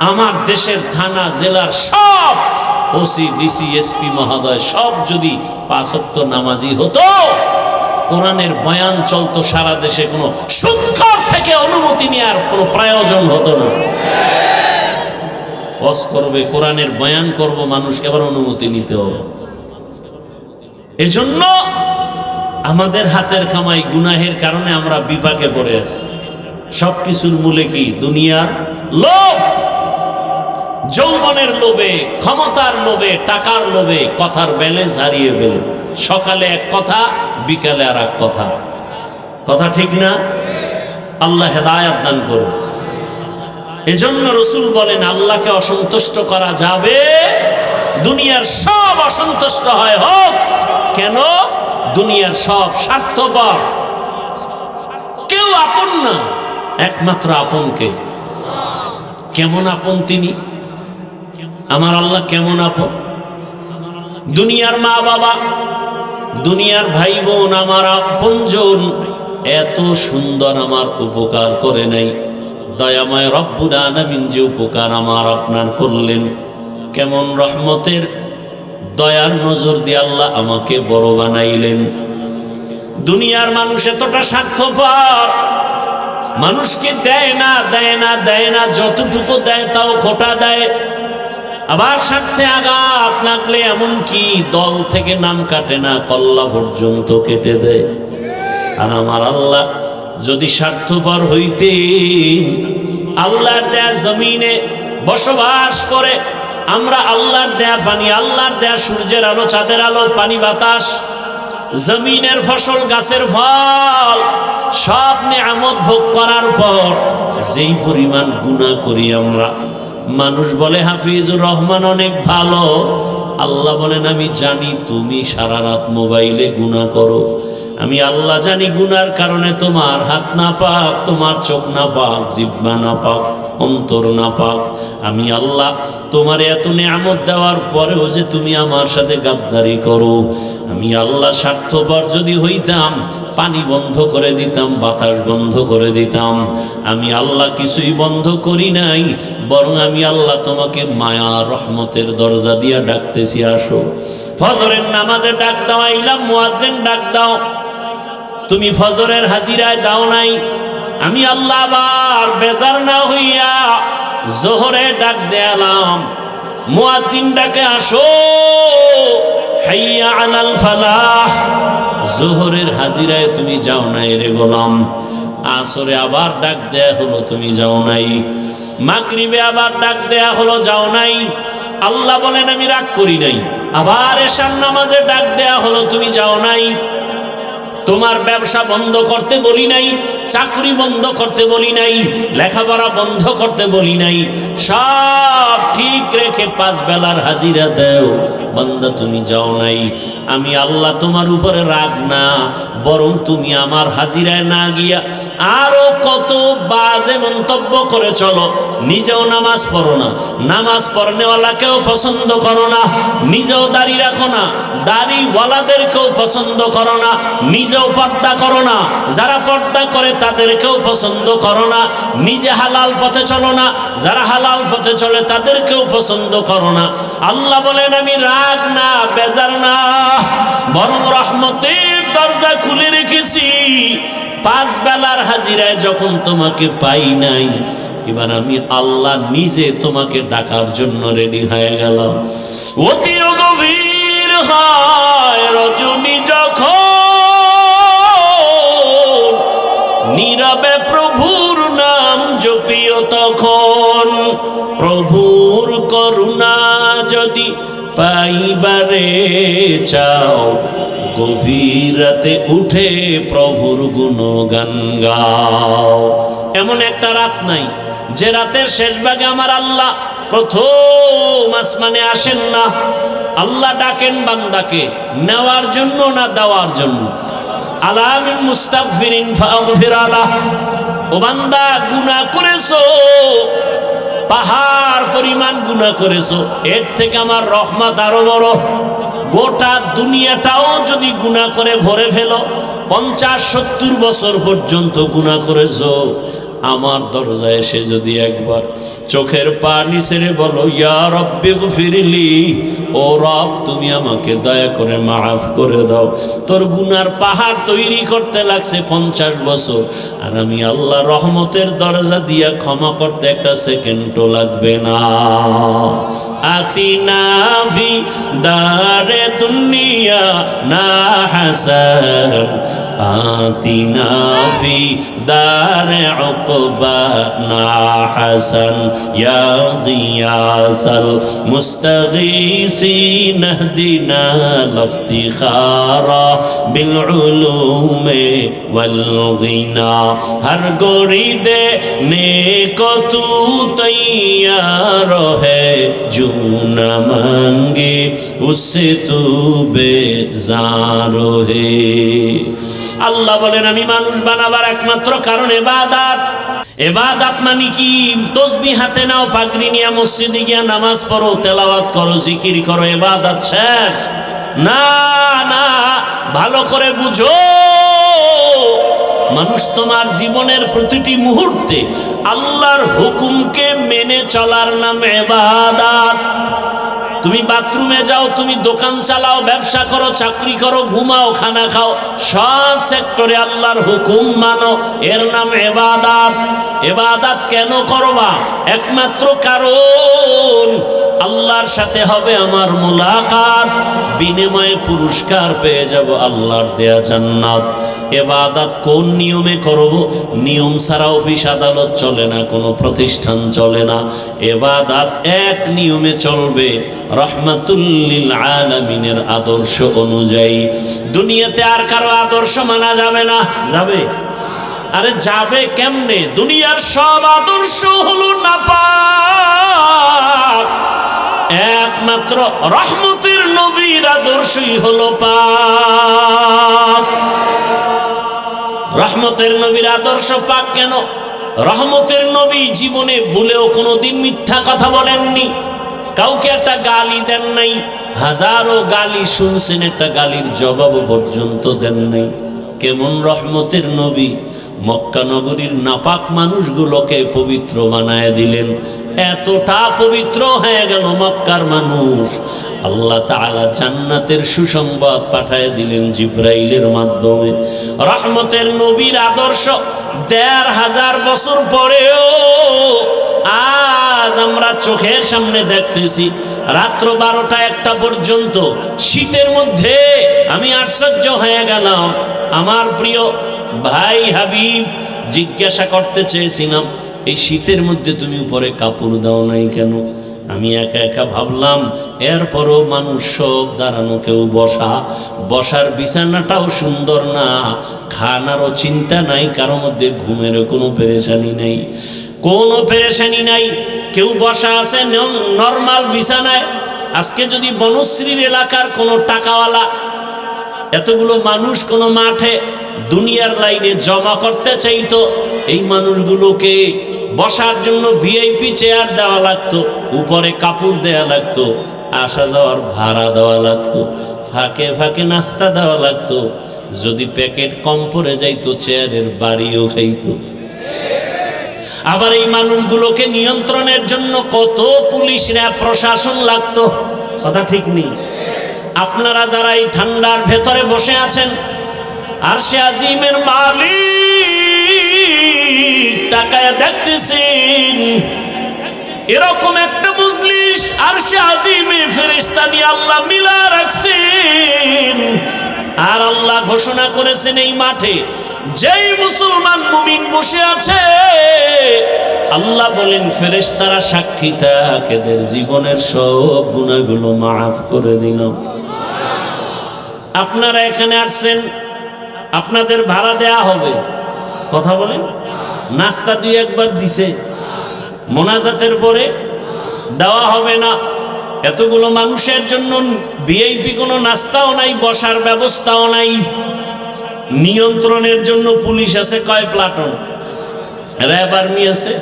আমার দেশের থানা জেলার সব ওসি ডিসিএসপি মহোদয় সব যদি 5 ওয়াক্ত নামাজি হতো, কোরআনের বয়ান চলতো সারা দেশে, কোনো সুদখোর থেকে অনুমতি নেওয়ার কোনো প্রয়োজন হতো না। ওয়াজ করবে, কোরআনের বয়ান করব, মানুষকে আবার অনুমতি নিতে হবে। এজন্য আমাদের হাতের কামাই গুনাহের কারণে আমরা বিপাকে পড়ে আছি। সবকিছুর মূলে কি? দুনিয়ার লোভ, যৌবনের লোভে, ক্ষমতার লোভে, টাকার লোভে কথার ব্যালেন্স হারিয়ে ফেলে। সকালে এক কথা, বিকালে আর এক কথা। কথা ঠিক না? আল্লাহ হেদায়াত দান করুন। এজন্য রসুল বলেন আল্লাহকে অসন্তুষ্ট করা যাবে, দুনিয়ার সব অসন্তুষ্ট হয় হোক কেন, দুনিয়ার সব স্বার্থপর, কেউ আপন না, একমাত্র আপনকে। কেমন আপন তিনি? আমার আল্লাহ কেমন আপন? দুনিয়ার মা বাবা, দুনিয়ার ভাই বোন, আমার আপনজন এত সুন্দর আমার উপকার করে নাই। দয়াময় রব্বুল আলামিন যে উপকার আমার আপনার করলেন, কেমন রহমতের দয়ার নজর দিয়ে আল্লাহ আমাকে বড় বানাইলেন। দুনিয়ার মানুষ এতটা স্বার্থপর, মানুষকে দেয় না দেয় না দেয় না, যতটুকু দেয় তাও খোটা দেয়। আবার স্বার্থে আঘাত লাগলে এমনকি দল থেকে নাম কাটে না, কল্লা পর্যন্ত কেটে দেয়। আর আমার আল্লাহ যদি স্বার্থপর হইতেন, আল্লাহর দেয়া জমিনে বসবাস করে আমরা আল্লাহর দেয়া পানি, আল্লাহর দেয়া সূর্যের আলো, চাঁদের আলো, পানি বাতাস, জমিনের ফসল, গাছের ফল, সব নিয়ামত ভোগ করার পর যেই পরিমাণ গুনাহ করি আমরা, মানুষ বলে হাফিজুর রহমান অনেক ভালো, আল্লাহ বলেন আমি জানি তুমি সারা রাত মোবাইলে গুনাহ করো। আমি আল্লাহ জানি গুনার কারণে তোমার হাত না পাক, তোমার চোখ না পাক, জিহ্বা না পাক, অন্তর না পাক। আমি আল্লাহ তোমার এত নিয়ামত দেওয়ার পরেও যে তুমি আমার সাথে গাদ্দারি করো। আমি আল্লাহ স্বার্থপর যদি হইতাম পানি বন্ধ করে দিতাম, বাতাস বন্ধ করে দিতাম। আমি আল্লাহ কিছুই বন্ধ করি নাই, বরং আমি আল্লাহ তোমাকে মায়া রহমতের দরজা দিয়া ডাকতেছি, আসো। ফজরের নামাজে ডাক দেওয়াইলাম, মুয়াজ্জিন ডাক দাও, তুমি ফজরের হাজিরায় দাও নাই। আমি আল্লাহ আবার বেজার না হইয়া জোহরে ডাক দেয়ালাম, মুয়াজ্জিন ডাকে আসো, হাইয়া আলাল ফালাহ। জোহরের হাজিরায় তুমি যাও নাই রে গোলাম। আসরে আবার ডাক দেয়া হলো, তুমি যাও নাই। মাগরিবে আবার ডাক দেয়া হলো, যাও নাই। আল্লাহ বলেন আমি রাগ করি নাই। আবার এশার নামাজে ডাক দেয়া হলো, তুমি যাও নাই। তোমার ব্যবসা বন্ধ করতে বলি নাই, চাকরি বন্ধ করতে বলি নাই, লেখাপড়া বন্ধ করতে বলি নাই, সব ঠিক রেখে 5 বেলার হাজিরা দেও। বান্দা তুমি যাও নাই। আমি আল্লাহ তোমার উপরে রাগ না, বরং তুমি আমার হাজিরায় না গিয়া আরো কত বাজে মন্তব্য করে চলো। নিজেও নামাজ পড়ো না, নামাজ পড়নেওয়ালাকেও পছন্দ করো না, নিজেও দাড়ি রাখো না, দাড়িওয়ালাদেরকেও পছন্দ করো না, নিজেও পর্দা করো না, যারা পর্দা করে তাদেরকেও পছন্দ করো না, নিজে হালাল পথে চলো না, যারা হালাল পথে চলে তাদেরকেও পছন্দ করো না। আল্লাহ বলেন আমি রাগ না, বেজার না, বরং রহমতের দরজা খুলে রেখেছি। 5 বেলার হাজিরায় যখন তোমাকে পাই নাই, এবার আমি আল্লাহ নিজে তোমাকে ডাকার জন্য রেডি হয়ে গেলাম। অতি গভীর হয় রজনী যখন, নীরবে প্রভুর নাম জপিও তখন। প্রভুর করুণা যদি পাইবারে চাও, গভীর রাতে উঠে প্রভুর গুণগান গাও। এমন একটা রাত নাই যে রাতের শেষ ভাগে আমার আল্লাহ প্রথম আসমানে আসেন না। আল্লাহ ডাকেন বান্দাকে নেওয়ার জন্য না দেওয়ার জন্য। আলামিন মুস্তাগফিরিন ফাগফির আলাহ। ও বান্দা গুনাহ করেছো, পাহাড় পরিমাণ গুনাহ করেছো, এর থেকে আমার রহমত আরো বড়। গোটা দুনিয়াটাও যদি গুনাহ করে ভরে ফেলো, 50-70 বছর পর্যন্ত গুনাহ করেছো, আমার দরজায় এসে যদি একবার চোখের পানি ছেড়ে বলো ইয়া রব্বি গফিরলি, ও রব তুমি আমাকে দয়া করে মাফ করে দাও। তোর গুনার পাহাড় তৈরি করতে লাগছে 50 বছর, আর আমি আল্লাহ রহমতের দরজা দিয়া ক্ষমা করতে একটা সেকেন্ডও লাগবে না। আতিনা ফি দারে দুনিয়া না হাসান, আতিনা ফি দারে উকবা না হাসান, ইয়া গিয়াসাল মুস্তাগীসিন ইহদিনা লিফতিখারা বিল উলুমে ওয়াল গিনা। हर गोरी देने को तू तैयार है, जो न मांगे उससे तू बेजार है। আল্লাহ বলেন আমি মানুষ বানাবার একমাত্র কারণ ইবাদত। ইবাদত মানে কি? তসবিহ হাতে নাও, পাগড়ি নিয়ে মসজিদে গিয়া নামাজ পড়ো, তেলাওয়াত করো, জিকির করো, ইবাদত শেষ? না না, ভালো করে বুঝো। মানুষ তোমার জীবনের প্রতিটি মুহূর্তে আল্লাহর হুকুমকে মেনে চলার নাম ইবাদত। তুমি বাথরুমে যাও, তুমি দোকান চালাও, ব্যবসা করো, চাকরি করো, ঘুমাও, খানা খাও, সব সেক্টরে আল্লাহর হুকুম মানো, এর নাম ইবাদত। ইবাদত কেন করবা? একমাত্র কারণ আল্লাহর সাথে হবে আমার মুলাকাত, বিনিময়ে পুরস্কার পেয়ে যাব আল্লাহর দেয়া জান্নাত। ইবাদত কোন নিয়মে করব? নিয়ম ছাড়া অফিস আদালত চলে না, কোনো প্রতিষ্ঠান চলে না। ইবাদত এক নিয়মে চলবে, রহমাতুল লিল আলামিনের আদর্শ অনুযায়ী। দুনিয়াতে আর কারো আদর্শ মানা যাবে না। যাবে? আরে যাবে কেমনে? দুনিয়ার সব আদর্শ হলো নাপাক, একমাত্র রহমতের নবীর আদর্শই হলো পাক। রহমতের নবীর আদর্শ পাক কেন? রহমতের নবী জীবনে ভুলেও কোনোদিন মিথ্যা কথা বলেননি, কাউকে একটা গালি দেন নাই, হাজারো গালি শুনছেন, একটা গালির জবাবও পর্যন্ত দেন নাই। কেমন রহমতের নবী! মক্কা নগরীর নাপাক মানুষগুলোকে পবিত্র বানায় দিলেন। এতটা পবিত্র হয়ে গেল মক্কার মানুষ, আল্লাহ তাআলা জান্নাতের সুসংবাদ পাঠায় দিলেন জিবরাইলের মাধ্যমে। রহমতের নবীর আদর্শ ১৫০০ বছর পরেও আজ আমরা চোখের সামনে দেখতেছি। রাত্র ১২টা-১টা পর্যন্ত শীতের মধ্যে আমি আশ্চর্য হয়ে গেলাম। আমার প্রিয় ভাই হাবিব জিজ্ঞাসা করতে চেয়েছিলাম, এই শীতের মধ্যে তুমি উপরে কাপড় দাও নাই কেন? আমি একা একা ভাবলাম, এরপরও মানুষ সব দাঁড়ানো, কেউ বসা, বসার বিছানাটাও সুন্দর না, খানারও চিন্তা নাই, কারোর মধ্যে ঘুমেরও কোনো পেরেশানি নেই, কোনো পেরেশানি নাই। কেউ বসা আছে নর্মাল বিছানায়। আজকে যদি বনশ্রীর এলাকার কোনো টাকাওয়ালা এতগুলো মানুষ কোনো মাঠে দুনিয়ার লাইনে জমা করতে চাইতো, এই মানুষগুলোকে বসার জন্য ভিআইপি চেয়ার দেওয়া লাগতো, উপরে কাপড় দেওয়া লাগতো, আসা যাওয়ার ভাড়া দেওয়া লাগতো, ফাঁকে ফাঁকে নাস্তা দেওয়া লাগতো। যদি প্যাকেট কম পড়ে যাইতো চেয়ারের বাড়িও খাইতো। আবার এই মানুষগুলোকে নিয়ন্ত্রণের জন্য কত পুলিশ, র্যাব, প্রশাসন লাগতো। কথা ঠিক নেই? আপনারা যারা এই ঠান্ডার ভেতরে বসে আছেন, আরশে আজিমের মালিক তাকায় দেখতেছেন, এরকম একটা মজলিস আরশে আজিমে ফেরেশতা নিয়ে আল্লাহ মিলা রাখছেন। আর আল্লাহ ঘোষণা করেছেন এই মাঠে যেই মুসলমান মুমিন বসে আছে, আল্লাহ বলেন ফেরেশতারা সাক্ষী থাক, এদের জীবনের সব গুনাহগুলো মাফ করে দিল। আপনারা এখানে আসছেন, আপনাদের ভাড়া দেয়া হবে। কথা বলেন, নাস্তা দিয়ে একবার দিছে, মোনাজাতের পরে দেওয়া হবে না। এতগুলো মানুষের জন্য ভিআইপি কোনো নাস্তাও নাই, বসার ব্যবস্থাও নাই। নিয়ন্ত্রণের জন্য পুলিশ আছে কয় প্লাটুন, র্যাব আর্মি আছে,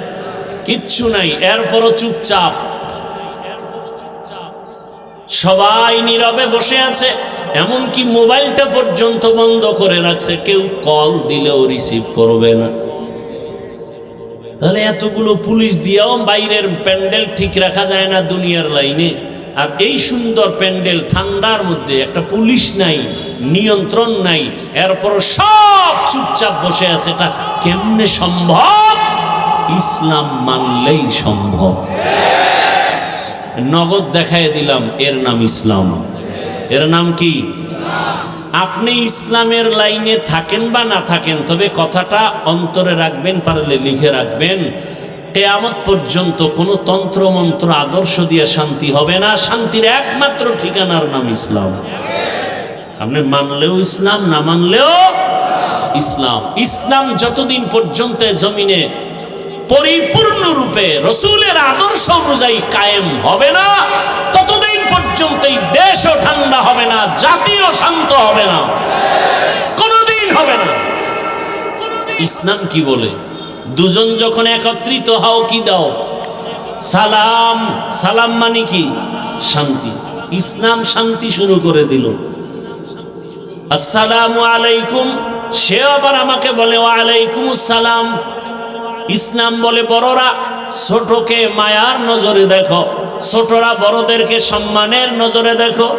কিচ্ছু নাই। এরপরও চুপচাপ সবাই নীরবে বসে আছে। এমনকি মোবাইলটা পর্যন্ত বন্ধ করে রাখছে, কেউ কল দিলেও রিসিভ করবে না। তাহলে এতগুলো পুলিশ দিয়েও বাইরের প্যান্ডেল ঠিক রাখা যায় না দুনিয়ার লাইনে? আর এই সুন্দর প্যান্ডেল ঠান্ডার মধ্যে, একটা পুলিশ নাই, নিয়ন্ত্রণ নাই, এরপর সব চুপচাপ বসে আছে। এটা কেমনে সম্ভব? ইসলাম মানলেই সম্ভব। নগদ দেখায় দিলাম, এর নাম ইসলাম। এর নাম কি? আপনি ইসলামের লাইনে থাকেন বা না থাকেন, তবে কথাটা অন্তরে রাখবেন, পারলে লিখে রাখবেন। কিয়ামত পর্যন্ত কোনো তন্ত্র মন্ত্র আদর্শ দিয়ে শান্তি হবে না। শান্তির একমাত্র ঠিকানার নাম ইসলাম। আপনি মানলেও ইসলাম, না মানলেও ইসলাম। ইসলাম যতদিন পর্যন্ত জমিনে পরিপূর্ণরূপে রসুলের আদর্শ অনুযায়ী কায়েম হবে না, ততদিন পর্যন্ত এই দেশও ঠান্ডা হবে না, জাতিও শান্ত হবে না, কোনোদিন হবে না। ইসলাম কি বলে? দুজন যখন একত্রিত হও, কি দাও? সালাম। সালাম মানে কি? শান্তি। ইসলাম শান্তি শুরু করে দিল। আসসালামু আলাইকুম, সে আবার আমাকে বলে ওয়ালাইকুম আসসালাম। ইসলাম বলে বড়রা ছোটকে মায়ার নজরে দেখো, ছোটরা বড়দেরকে সম্মানের নজরে দেখো।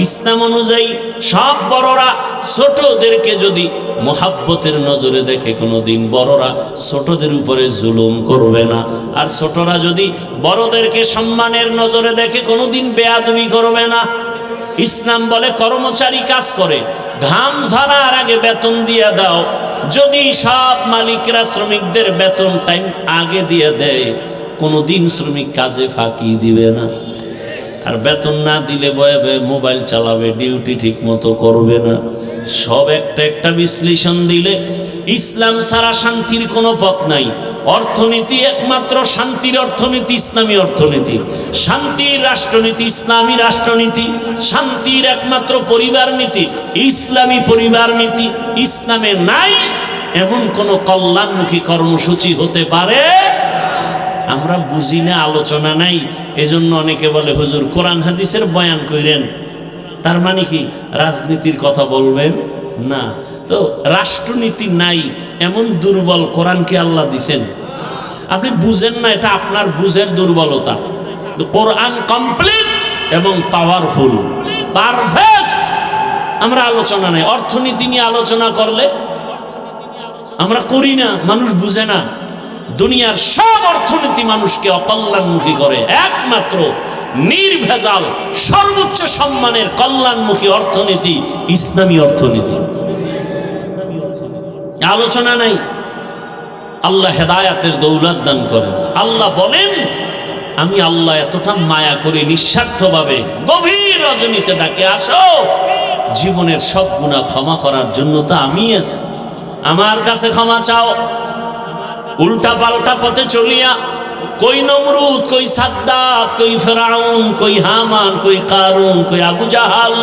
ইসলাম অনুযায়ী সব বড়রা ছোটদেরকে যদি মোহাব্বতের নজরে দেখে, কোনোদিন বড়রা ছোটদের উপরে জুলুম করবে না। আর ছোটরা যদি বড়দেরকে সম্মানের নজরে দেখে, কোনোদিন বেয়াদবি করবে না। ইসলাম বলে কর্মচারী কাজ করে, ঘাম ঝরার আগে বেতন দিয়ে দাও। যদি সব মালিকরা শ্রমিকদের বেতন টাইম আগে দিয়ে দেয়, কোনোদিন শ্রমিক কাজে ফাঁকি দিবে না। আর বেতন না দিলে বয়ে বয়ে মোবাইল চালাবে, ডিউটি ঠিক মতো করবে না। সব একটা একটা বিশ্লেষণ দিলে ইসলাম ছাড়া শান্তির কোনো পথ নাই। অর্থনীতি একমাত্র শান্তির অর্থনীতি ইসলামী অর্থনীতি, শান্তির রাষ্ট্রনীতি ইসলামী রাষ্ট্রনীতি, শান্তির একমাত্র পরিবার নীতি ইসলামী পরিবার নীতি। ইসলামে নাই এমন কোন কল্যাণমুখী কর্মসূচি হতে পারে? আমরা বুঝি না, আলোচনা নাই। এজন্য অনেকে বলে হুজুর কোরআন হাদিসের বয়ান কইরেন, তার মানে কি রাজনীতির কথা বলবেন না? তো রাষ্ট্রনীতি নাই এমন দুর্বল কোরআনকে আল্লাহ দিছেন? আপনি বুঝেন না, এটা আপনার বুঝের দুর্বলতা। কোরআন কমপ্লিট এবং পাওয়ারফুল, পারফেক্ট। আমরা আলোচনা নাই। অর্থনীতি নিয়ে আলোচনা করলে আমরা করি না, মানুষ বুঝে না। দুনিয়ার সব অর্থনীতি মানুষকে অকল্যাণমুখী করে, একমাত্র নির্ভেজাল সর্বোচ্চ সম্মানের কল্যাণমুখী অর্থনীতি ইসলামী অর্থনীতি। আলোচনা নাই। আল্লাহ হেদায়াতের দৌলত দান করেন। আল্লাহ বলেন, আমি আল্লাহ এতটা মায়া করে নিঃস্বার্থভাবে গভীর রজনীতে ডাকে আসো, জীবনের সব গুনাহ ক্ষমা করার জন্য তো আমি আছি, আমার কাছে ক্ষমা চাও। উল্টা পাল্টা পথে চলিয়া কই নমরুদ, কই সাদ্দাত, কই ফেরাউন, কই হামান, কই কারুন, কই আবু জাহাল।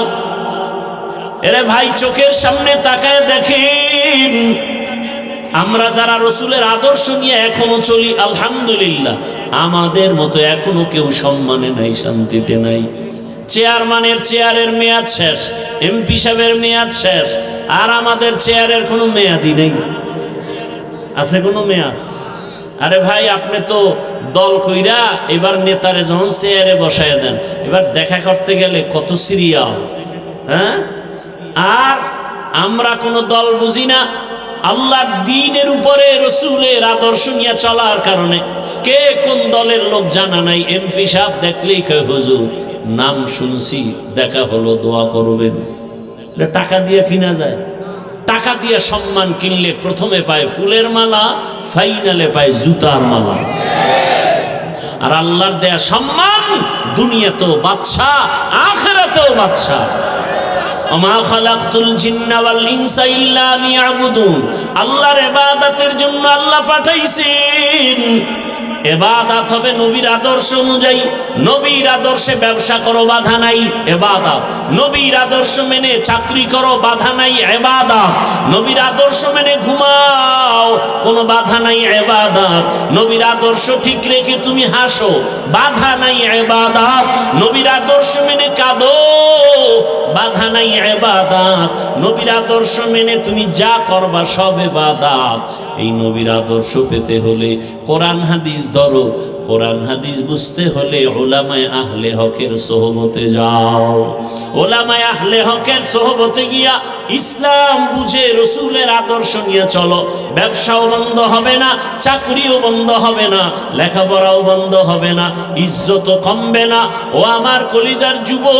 এরে ভাই, চোখের সামনে তাকায় দেখেন, আমরা যারা রসুলের আদর্শ নিয়ে এখনো চলি, আলহামদুলিল্লাহ, আমাদের মতো এখনো কেউ সম্মানে নাই, শান্তিতে নাই। চেয়ারম্যানের চেয়ারের মেয়াদ শেষ, এমপি সাহেবের মেয়াদ শেষ, আর আমাদের চেয়ারের কোনো মেয়াদই নেই। আছে কোনো মেয়াদ? আরে ভাই, আপনি তো দল কইরা এবার নেতারে যখন চেয়ারে বসায় দেন, এবার দেখা করতে গেলে কত সিরিয়াল। হ্যাঁ, আর আমরা কোনো দল বুঝি না। আল্লাহর দ্বীনের উপরে রসুলের আদর্শ নিয়ে চলার কারণে কে কোন দলের লোক জানা নাই। এমপি সাহেব দেখলেই কয় হুজুর নাম শুনছি, দেখা হলো, দোয়া করবেন। টাকা দিয়ে কিনা যায়। টাকা দিয়ে সম্মান কিনলে প্রথমে পায় ফুলের মালা, ফাইনালে পায় জুতার মালা। আর আল্লাহর দেয়া সম্মান দুনিয়াতেও বাদশা, আখিরাতেও বাদশা। ওমা খালাকতুল জিন্না ওয়াল ইনসা ইল্লা লিয়াবুদুন। আল্লাহর ইবাদতের জন্য আল্লাহ পাঠাইছেন। ইবাদত হবে নবীর আদর্শ অনুযায়ী। নবীর আদর্শে ব্যবসা করো, বাধা নাই, ইবাদত। নবীর আদর্শ মেনে চাকরি করো, বাধা নাই, ইবাদত। নবীর আদর্শ মেনে ঘুমাও, কোনো বাধা নাই, ইবাদত। নবীর আদর্শ ঠিক রেখে তুমি হাসো, বাধা নাই, ইবাদত। নবীর আদর্শ মেনে কাঁদো, বাধা নাই, ইবাদত। নবীর আদর্শ মেনে তুমি যা করবা সব ইবাদত। এই নবীর আদর্শ পেতে হলে কোরআন হাদিস ধরো, কোরআন হাদিস বুঝতে হলে উলামায়ে আহলে হকের সোহবতে যাও। উলামায়ে আহলে হকের সোহবতে গিয়া ইসলাম বুঝে রসুলের আদর্শ নিয়ে চলো। ব্যবসাও বন্ধ হবে না, চাকরিও বন্ধ হবে না, লেখাপড়াও বন্ধ হবে না, ইজ্জতও কমবে না। ও আমার কলিজার যুবক,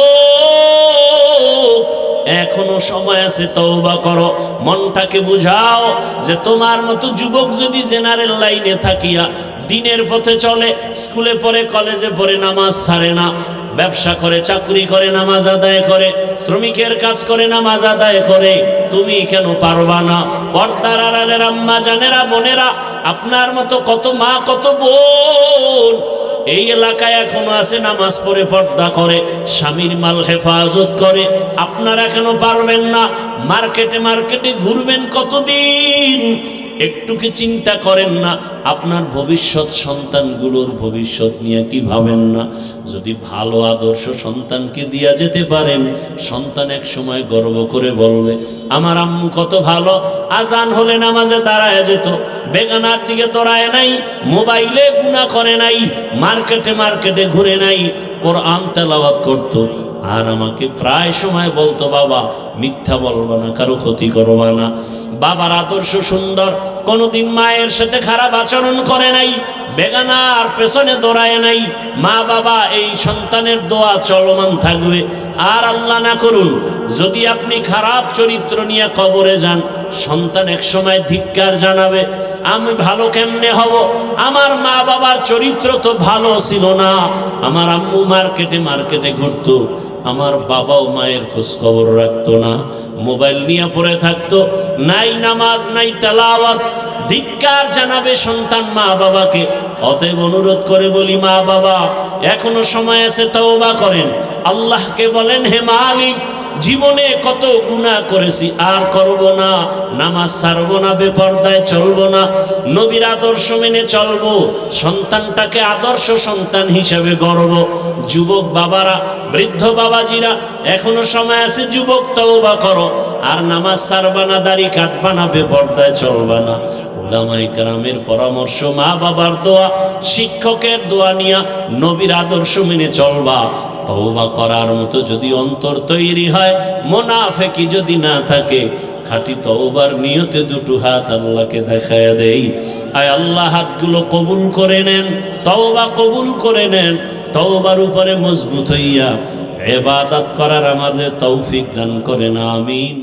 এখনো সময় আছে, তওবা করো। মনটাকে বুঝাও যে তোমার মতো যুবক যদি জেনারেল লাইনে থাকিয়া দিনের পথে চলে, স্কুলে পড়ে, কলেজে পড়ে, নামাজ ছাড়ে না, ব্যবসা করে, চাকরি করে, নামাজ আদায় করে, শ্রমিকের কাজ করে, নামাজ আদায় করে, তুমি কেন পারবা না? পর্দার আড়ালের আম্মা জানেরা, বোনেরা, আপনার মতো কত মা, কত বোন এই এলাকায় এখনো আছে, নামাজ পড়ে, পর্দা করে, স্বামীর মাল হেফাজত করে। আপনারা কেন পারবেন না? মার্কেটে মার্কেটে ঘুরবেন কতদিন? একটু কি চিন্তা করেন না আপনার ভবিষ্যৎ সন্তানগুলোর ভবিষ্যৎ নিয়ে? কি ভাবেন না যদি ভালো আদর্শ সন্তানকে দিয়া যেতে পারেন, সন্তান এক সময় গর্ব করে বলবে আমার আম্মু কত ভালো, আজান হলে নামাজে দাঁড়ায় যেত, বেগানার দিকে দৌড়ায় নাই, মোবাইলে গুনাহ করে নাই, মার্কেটে মার্কেটে ঘুরে নাই, কোরআন তেলাওয়াত করত। আর আমাকে প্রায় সময় বলতো বাবা মিথ্যা বলবা না, কারো ক্ষতি করবা না। বাবার আদর্শ সুন্দর, কোনোদিন মায়ের সাথে খারাপ আচরণ করে নাই, বেগানার পেছনে দৌড়ায় নাই। মা বাবা এই সন্তানের দোয়া চলমান থাকবে। আর আল্লাহ না করুন যদি আপনি খারাপ চরিত্র নিয়ে কবরে যান, সন্তান এক সময় ধিক্কার জানাবে, আমি ভালো কেমনে হব? আমার মা বাবার চরিত্র তো ভালো ছিল না। আমার আম্মু মার্কেটে মার্কেটে ঘুরতো, আমার বাবাও মায়ের খোঁজ খবর রাখতো না, মোবাইল নিয়ে পড়ে থাকতো, নাই নামাজ, নাই তেলাওয়াত। ধিক্কার জানাবে সন্তান মা বাবাকে। অতএব অনুরোধ করে বলি, মা বাবা এখনো সময় আছে, তওবা করেন। আল্লাহকে বলেন, হে মালিক, জীবনে কত গুনাহ করেছি, আর করব না, নামাজ ছাড়বো না, বেপরদায় চলবো না, নবীর আদর্শ মেনে চলবো, সন্তানটাকে আদর্শ সন্তান হিসেবে গড়ব। যুবক বাবারা, বৃদ্ধ বাবাজিরা, এখনো সময় আছে, যুবক তওবা করো। আর নামাজ ছাড়বা না, দাড়ি কাটবা না, বেপরদায় চলবা না। উলামায়ে কেরামের পরামর্শ, মা বাবার দোয়া, শিক্ষকের দোয়া নিয়া নবীর আদর্শ মেনে চলবা। তওবা করার মতো যদি অন্তর তৈরি হয়, মুনাফিকি যদি না থাকে, খাঁটি তওবার নিয়তে দুটো হাত আল্লাহকে দেখায়া দেই। আয় আল্লাহ, হাতগুলো কবুল করে নেন, তওবা কবুল করে নেন। তওবার উপরে মজবুত হইয়া ইবাদত করার আমাদের তৌফিক দান করেন, আমিন।